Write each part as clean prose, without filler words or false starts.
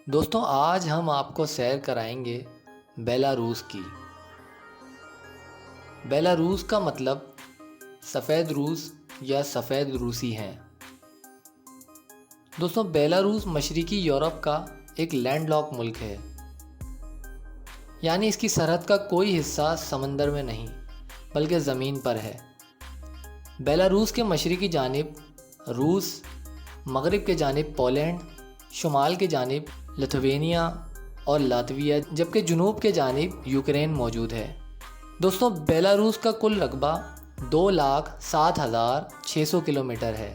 دوستوں آج ہم آپ کو سیر کرائیں گے بیلاروس کی۔ بیلاروس کا مطلب سفید روس یا سفید روسی ہیں۔ دوستوں بیلاروس مشرقی یورپ کا ایک لینڈ لاک ملک ہے، یعنی اس کی سرحد کا کوئی حصہ سمندر میں نہیں بلکہ زمین پر ہے۔ بیلاروس کے مشرقی جانب روس، مغرب کے جانب پولینڈ، شمال کے جانب لتھوینیا اور لاتویا، جبکہ جنوب کے جانب یوکرین موجود ہے۔ دوستوں بیلاروس کا کل رقبہ 2,07,600 کلومیٹر ہے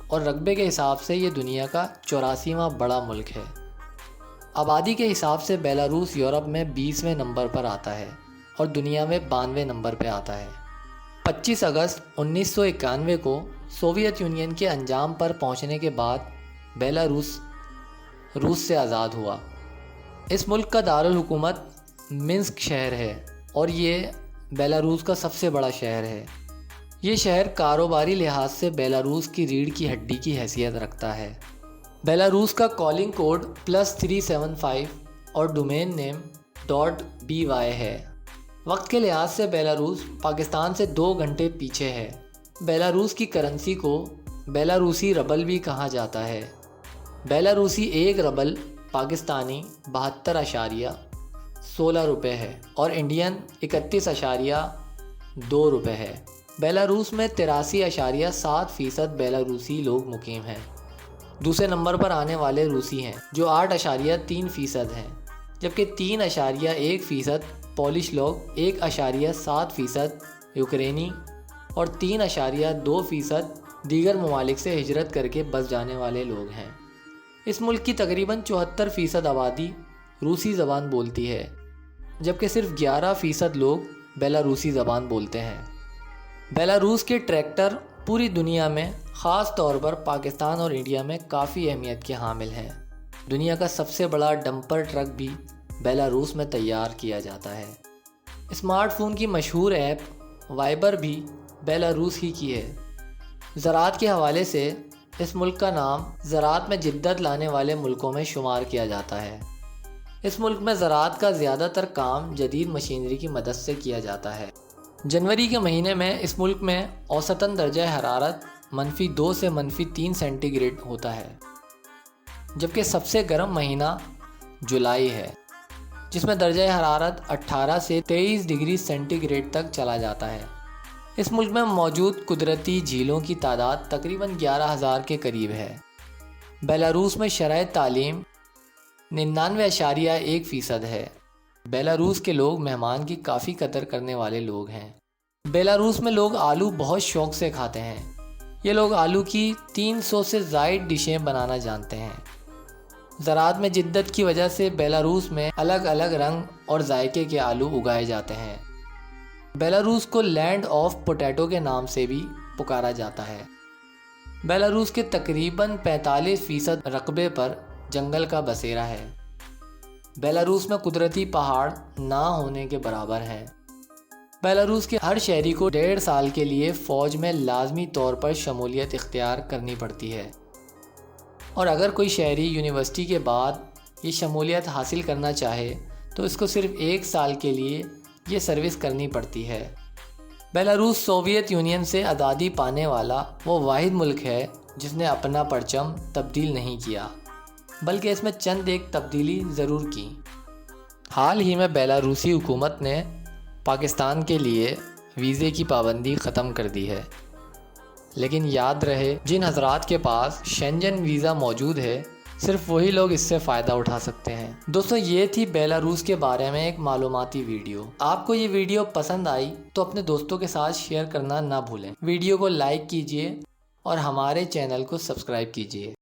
اور رقبے کے حساب سے یہ دنیا کا 84واں بڑا ملک ہے۔ آبادی کے حساب سے بیلاروس یورپ میں 20ویں نمبر پر آتا ہے اور دنیا میں 92ویں نمبر پہ آتا ہے۔ 25 اگست 1991 کو سوویت یونین کے انجام پر پہنچنے کے بعد بیلاروس روس سے آزاد ہوا۔ اس ملک کا دارالحکومت منسک شہر ہے اور یہ بیلاروس کا سب سے بڑا شہر ہے۔ یہ شہر کاروباری لحاظ سے بیلاروس کی ریڑھ کی ہڈی کی حیثیت رکھتا ہے۔ بیلاروس کا کالنگ کوڈ +375 اور ڈومین نیم .by ہے۔ وقت کے لحاظ سے بیلاروس پاکستان سے 2 گھنٹے پیچھے ہے۔ بیلاروس کی کرنسی کو بیلاروسی ربل بھی کہا جاتا ہے۔ بیلاروسی 1 ربل پاکستانی 72.16 روپے ہے اور انڈین 31.2 روپے ہے۔ بیلاروس میں 83.7% بیلاروسی لوگ مقیم ہیں۔ دوسرے نمبر پر آنے والے روسی ہیں جو 8.3% ہیں، جبکہ 3.1% پولش لوگ، 1.7% یوکرینی اور 3.2% دیگر ممالک سے ہجرت کر کے بس جانے والے لوگ ہیں۔ اس ملک کی تقریباً 74% آبادی روسی زبان بولتی ہے، جبکہ صرف 11% لوگ بیلاروسی زبان بولتے ہیں۔ بیلاروس کے ٹریکٹر پوری دنیا میں، خاص طور پر پاکستان اور انڈیا میں کافی اہمیت کے حامل ہیں۔ دنیا کا سب سے بڑا ڈمپر ٹرک بھی بیلاروس میں تیار کیا جاتا ہے۔ اسمارٹ فون کی مشہور ایپ وائبر بھی بیلاروس ہی کی ہے۔ زراعت کے حوالے سے اس ملک کا نام زراعت میں جدت لانے والے ملکوں میں شمار کیا جاتا ہے۔ اس ملک میں زراعت کا زیادہ تر کام جدید مشینری کی مدد سے کیا جاتا ہے۔ جنوری کے مہینے میں اس ملک میں اوسطاً درجہ حرارت -2 سے -3 سینٹی گریڈ ہوتا ہے، جبکہ سب سے گرم مہینہ جولائی ہے، جس میں درجہ حرارت 18 سے 23 ڈگری سینٹی گریڈ تک چلا جاتا ہے۔ اس ملک میں موجود قدرتی جھیلوں کی تعداد تقریباً 11,000 کے قریب ہے۔ بیلاروس میں شرح تعلیم 99.1% ہے۔ بیلاروس کے لوگ مہمان کی کافی قدر کرنے والے لوگ ہیں۔ بیلاروس میں لوگ آلو بہت شوق سے کھاتے ہیں۔ یہ لوگ آلو کی 300 سے زائد ڈشیں بنانا جانتے ہیں۔ زراعت میں جدت کی وجہ سے بیلاروس میں الگ الگ رنگ اور ذائقے کے آلو اگائے جاتے ہیں۔ بیلاروس کو لینڈ آف پوٹیٹو کے نام سے بھی پکارا جاتا ہے۔ بیلاروس کے تقریباً 45% رقبے پر جنگل کا بسیرا ہے۔ بیلاروس میں قدرتی پہاڑ نہ ہونے کے برابر ہیں۔ بیلاروس کے ہر شہری کو 1.5 سال کے لیے فوج میں لازمی طور پر شمولیت اختیار کرنی پڑتی ہے، اور اگر کوئی شہری یونیورسٹی کے بعد یہ شمولیت حاصل کرنا چاہے تو اس کو صرف 1 سال کے لیے یہ سروس کرنی پڑتی ہے۔ بیلاروس سوویت یونین سے آزادی پانے والا وہ واحد ملک ہے جس نے اپنا پرچم تبدیل نہیں کیا، بلکہ اس میں چند ایک تبدیلی ضرور کی۔ حال ہی میں بیلاروسی حکومت نے پاکستان کے لیے ویزے کی پابندی ختم کر دی ہے، لیکن یاد رہے جن حضرات کے پاس شینجن ویزا موجود ہے صرف وہی لوگ اس سے فائدہ اٹھا سکتے ہیں۔ دوستوں یہ تھی بیلاروس کے بارے میں ایک معلوماتی ویڈیو۔ آپ کو یہ ویڈیو پسند آئی تو اپنے دوستوں کے ساتھ شیئر کرنا نہ بھولیں۔ ویڈیو کو لائک کیجیے اور ہمارے چینل کو سبسکرائب کیجیے۔